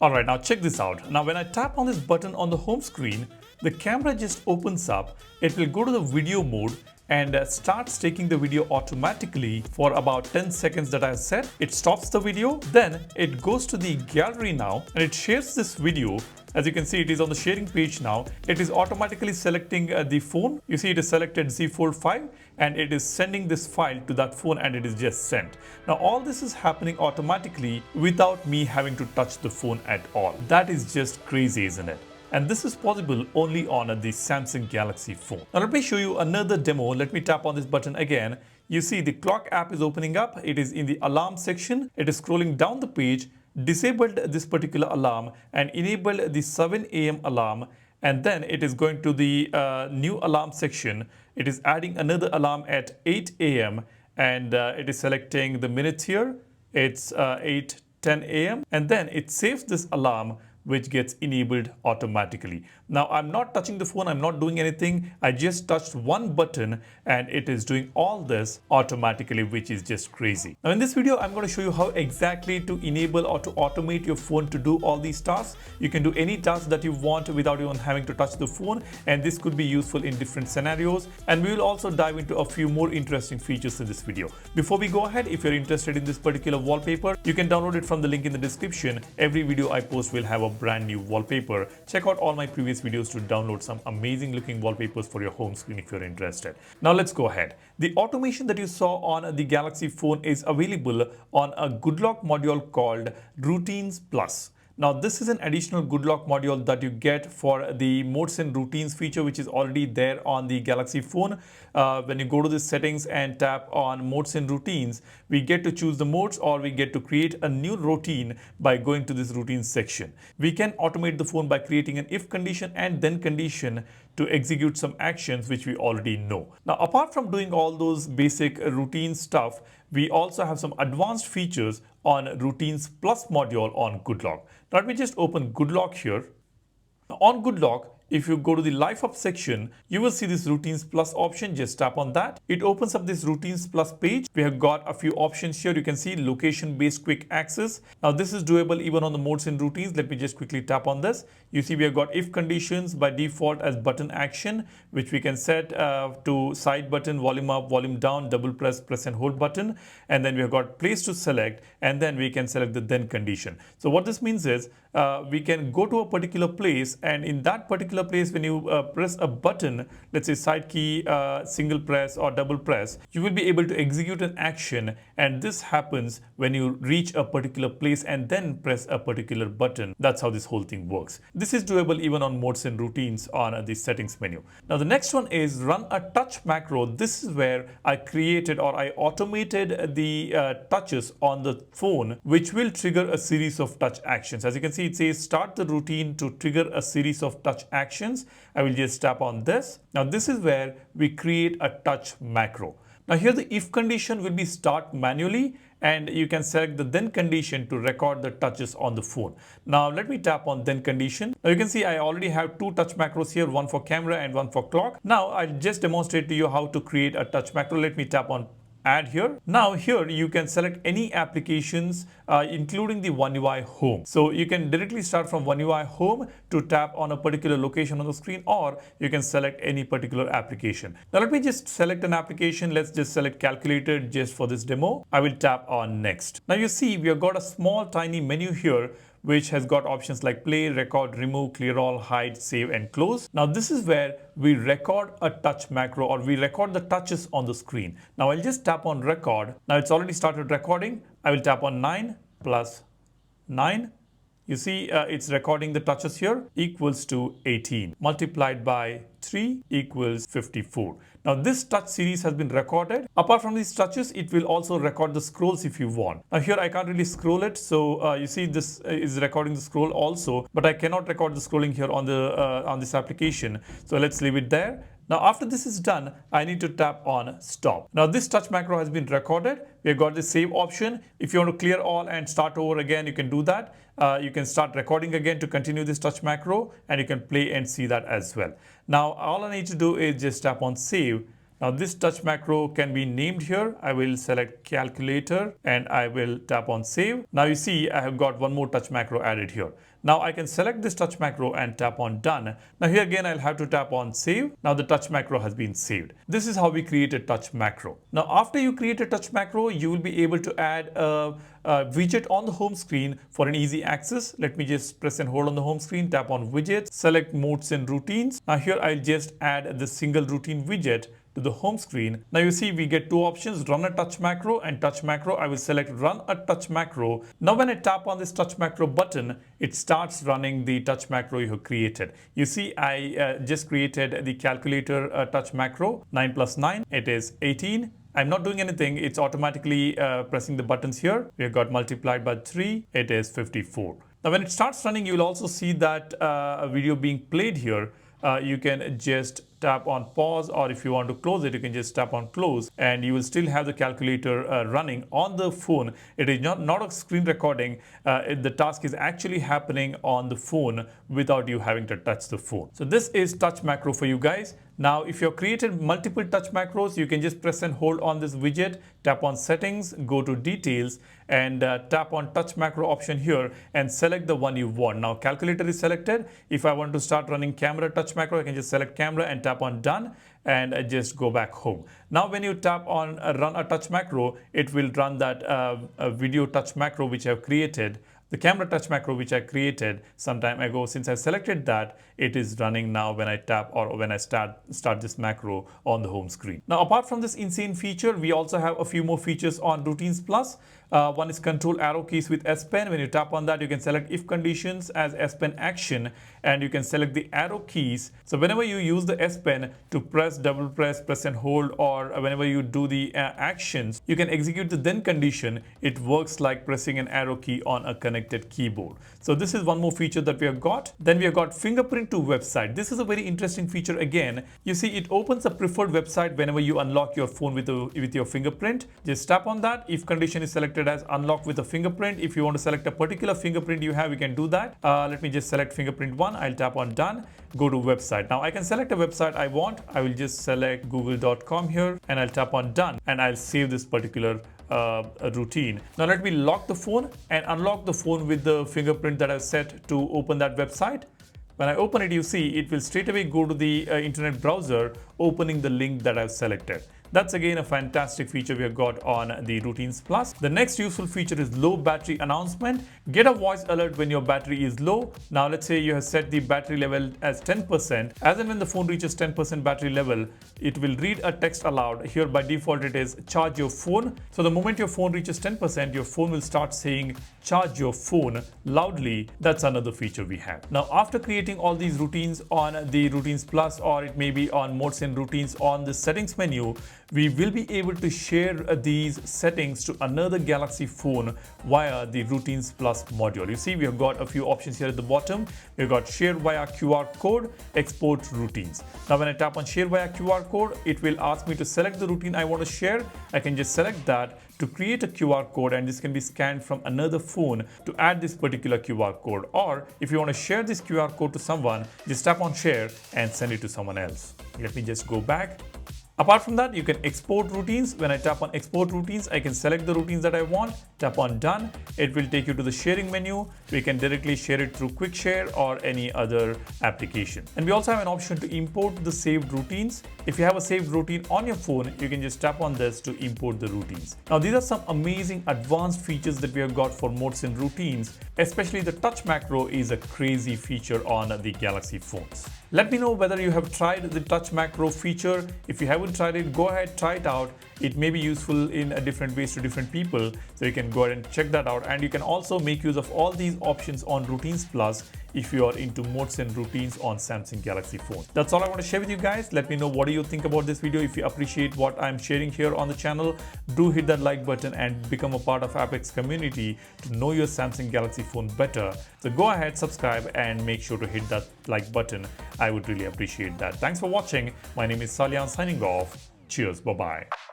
Alright, now check this out. Now when I tap on this button on the home screen, the camera just opens up. It will go to the video mode and starts taking the video automatically for about 10 seconds that I set. It stops the video, then it goes to the gallery now and it shares this video. As you can see, it is on the sharing page now. It is automatically selecting the phone. You see it is selected Z Fold 5 and it is sending this file to that phone and it is just sent. Now all this is happening automatically without me having to touch the phone at all. That is just crazy, isn't it? And this is possible only on the Samsung Galaxy phone. Now let me show you another demo. Let me tap on this button again. You see the clock app is opening up. It is in the alarm section. It is scrolling down the page, disabled this particular alarm and enabled the 7 a.m. alarm. And then it is going to the new alarm section. It is adding another alarm at 8 a.m. and it is selecting the minutes here. It's 8:10 a.m. and then it saves this alarm, which gets enabled automatically. Now I'm not touching the phone, I'm not doing anything. I just touched one button and it is doing all this automatically, which is just crazy. Now in this video, I'm going to show you how exactly to enable or to automate your phone to do all these tasks. You can do any task that you want without even having to touch the phone, and this could be useful in different scenarios. And we will also dive into a few more interesting features in this video. Before we go ahead, if you're interested in this particular wallpaper, you can download it from the link in the description. Every video I post will have a brand new wallpaper. Check out all my previous videos to download some amazing looking wallpapers for your home screen if you're interested. Now let's go ahead. The automation that you saw on the Galaxy phone is available on a good lock module called Routines Plus. Now this is an additional good lock module that you get for the modes and routines feature, which is already there on the Galaxy phone. When you go to the settings and tap on modes and routines, we get to choose the modes or we get to create a new routine by going to this routines section. We can automate the phone by creating an if condition and then condition to execute some actions which we already know. Now apart from doing all those basic routine stuff, we also have some advanced features on Routines Plus module on GoodLock. Now let me just open GoodLock here. Now on GoodLock, if you go to the Life Up section, you will see this Routines Plus option. Just tap on that. It opens up this Routines Plus page. We have got a few options here. You can see location-based quick access. Now this is doable even on the modes and routines. Let me just quickly tap on this. You see we have got if conditions by default as button action, which we can set to side button, volume up, volume down, double press, press and hold button. And then we have got place to select, and then we can select the then condition. So what this means is we can go to a particular place, and in that particular place, when you press a button, let's say side key, single press or double press, you will be able to execute an action, and this happens when you reach a particular place and then press a particular button. That's how this whole thing works. This is doable even on modes and routines on the settings menu. Now the next one is run a touch macro. This is where I created or I automated the touches on the phone, which will trigger a series of touch actions. As you can see, it says start the routine to trigger a series of touch actions. I will just tap on this. Now this is where we create a touch macro. Now here the if condition will be start manually, and you can select the then condition to record the touches on the phone. Now let me tap on then condition. Now you can see I already have two touch macros here, one for camera and one for clock. Now I'll just demonstrate to you how to create a touch macro. Let me tap on add here. Now here you can select any applications including the One UI Home. So you can directly start from One UI Home to tap on a particular location on the screen, or you can select any particular application. Now let me just select an application. Let's just select calculator just for this demo. I will tap on next. Now you see we have got a small tiny menu here which has got options like play, record, remove, clear all, hide, save and close. Now this is where we record a touch macro, or we record the touches on the screen. Now I'll just tap on record. Now it's already started recording. I will tap on 9 plus 9. You see it's recording the touches here equals to 18 multiplied by 3 equals 54. Now this touch series has been recorded. Apart from these touches, it will also record the scrolls if you want. Now here I can't really scroll it, so you see this is recording the scroll also, but I cannot record the scrolling here on the on this application. So let's leave it there. Now after this is done, I need to tap on stop. Now this touch macro has been recorded. We've got the save option. If you want to clear all and start over again, you can do that. You can start recording again to continue this touch macro, and you can play and see that as well. Now all I need to do is just tap on save. Now this touch macro can be named here. I will select calculator and I will tap on save. Now you see I have got one more touch macro added here. Now I can select this touch macro and tap on done. Now here again I'll have to tap on save. Now the touch macro has been saved. This is how we create a touch macro. Now after you create a touch macro, you will be able to add a widget on the home screen for an easy access. Let me just press and hold on the home screen, tap on widgets, select modes and routines. Now here I'll just add the single routine widget to the home screen. Now you see we get two options, run a touch macro and touch macro. I will select run a touch macro. Now when I tap on this touch macro button, it starts running the touch macro you have created. You see I just created the calculator touch macro. 9 plus 9, it is 18. I'm not doing anything. It's automatically pressing the buttons here. We have got multiplied by 3. It is 54. Now when it starts running, you will also see that a video being played here. You can just tap on pause, or if you want to close it, you can just tap on close and you will still have the calculator running on the phone. It is not a screen recording. The task is actually happening on the phone without you having to touch the phone. So this is touch macro for you guys. Now if you've created multiple touch macros, you can just press and hold on this widget, tap on settings, go to details and tap on touch macro option here and select the one you want. Now calculator is selected. If I want to start running camera touch macro, I can just select camera and tap on done and just go back home. Now when you tap on run a touch macro, it will run that video touch macro which I have created. The camera touch macro which I created some time ago. Since I selected that, it is running now when I tap or when I start this macro on the home screen. Now apart from this insane feature, we also have a few more features on Routines Plus. One is control arrow keys with S Pen. When you tap on that, you can select if conditions as S Pen action and you can select the arrow keys. So whenever you use the S Pen to press, double press, press and hold, or whenever you do the actions, you can execute the then condition. It works like pressing an arrow key on a connected keyboard. So this is one more feature that we have got. Then we have got fingerprint to website. This is a very interesting feature again. You see it opens a preferred website whenever you unlock your phone with your fingerprint. Just tap on that. If condition is selected as unlock with a fingerprint, if you want to select a particular fingerprint you have, you can do that. Let me just select fingerprint 1. I'll tap on done, go to website. Now I can select a website I want. I will just select google.com here and I'll tap on done and I'll save this particular routine. Now let me lock the phone and unlock the phone with the fingerprint that I've set to open that website. When I open it, you see it will straight away go to the internet browser, opening the link that I've selected. That's again a fantastic feature we have got on the Routines Plus. The next useful feature is low battery announcement. Get a voice alert when your battery is low. Now let's say you have set the battery level as 10%. As and when the phone reaches 10% battery level, it will read a text aloud. Here by default it is charge your phone. So the moment your phone reaches 10%, your phone will start saying charge your phone loudly. That's another feature we have. Now after creating all these routines on the Routines Plus, or it may be on modes and routines on the settings menu, we will be able to share these settings to another Galaxy phone via the Routines Plus module. You see we have got a few options here at the bottom. We've got share via QR code, export routines. Now when I tap on share via QR code, it will ask me to select the routine I want to share. I can just select that to create a QR code, and this can be scanned from another phone to add this particular QR code. Or if you want to share this QR code to someone, just tap on share and send it to someone else. Let me just go back. Apart from that, you can export routines. When I tap on export routines, I can select the routines that I want, tap on done. It will take you to the sharing menu. We can directly share it through Quick Share or any other application. And we also have an option to import the saved routines. If you have a saved routine on your phone, you can just tap on this to import the routines. Now these are some amazing advanced features that we have got for modes and routines. Especially the touch macro is a crazy feature on the Galaxy phones. Let me know whether you have tried the touch macro feature. If you haven't tried it, go ahead, try it out. It may be useful in different ways to different people. So you can go ahead and check that out. And you can also make use of all these options on Routines Plus if you are into modes and routines on Samsung Galaxy phone. That's all I want to share with you guys. Let me know what do you think about this video. If you appreciate what I'm sharing here on the channel, do hit that like button and become a part of Apex community to know your Samsung Galaxy phone better. So go ahead, subscribe and make sure to hit that like button. I would really appreciate that. Thanks for watching. My name is Salyan signing off. Cheers. Bye-bye.